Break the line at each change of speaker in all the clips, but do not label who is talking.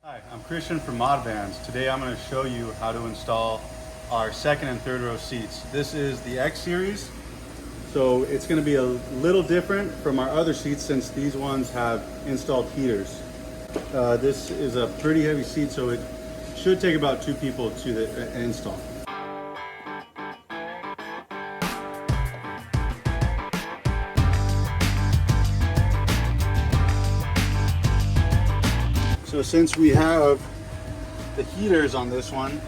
Hi, I'm Christian from ModVans. Today I'm going to show you how to install our second and third row seats. This is the X series, so it's going to be a little different from our other seats since these ones have installed heaters. This is a pretty heavy seat, so it should take about 2 people to install. So since we have the heaters on this one,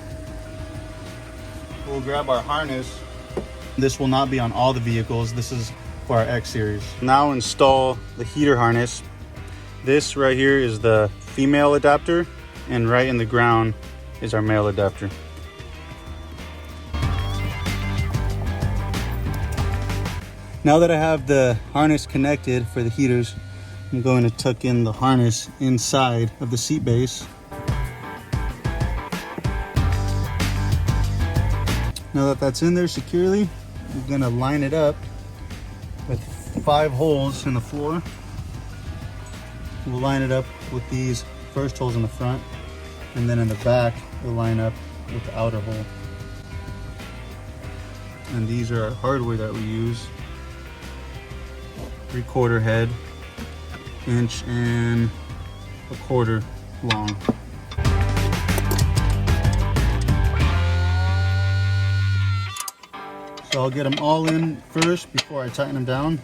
we'll grab our harness. This will not be on all the vehicles. This is for our X series. Now install the heater harness. This right here is the female adapter, and right in the ground is our male adapter. Now that I have the harness connected for the heaters, I'm going to tuck in the harness inside of the seat base. Now that that's in there securely, I'm going to line it up with 5 holes in the floor. We'll line it up with these first holes in the front, and then in the back we'll line up with the outer hole. And these are our hardware that we use. 3/4 head, 1.25 inches long. So I'll get them all in first before I tighten them down.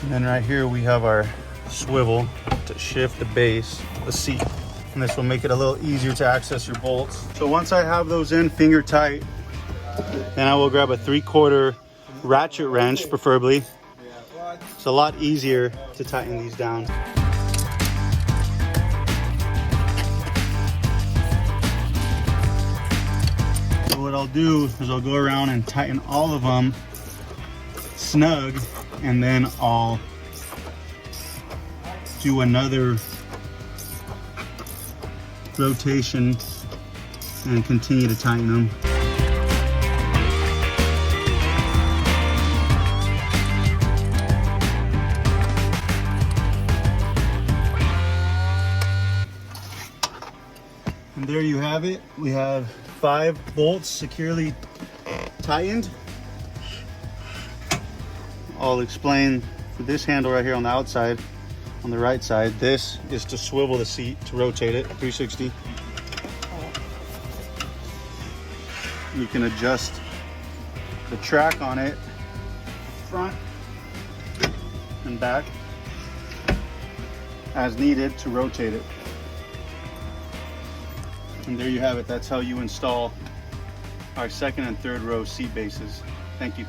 And then right here we have our swivel to shift the base of the seat. And this will make it a little easier to access your bolts. So once I have those in finger tight, then I will grab a 3/4 ratchet wrench preferably. It's a lot easier to tighten these down. So what I'll do is I'll go around and tighten all of them snug, and then I'll do another rotation and continue to tighten them. And there you have it. We have 5 bolts securely tightened. I'll explain for this handle right here on the outside. On the right side, this is to swivel the seat, to rotate it 360. You can adjust the track on it, front and back, as needed to rotate it. And there you have it. That's how you install our second and third row seat bases. Thank you.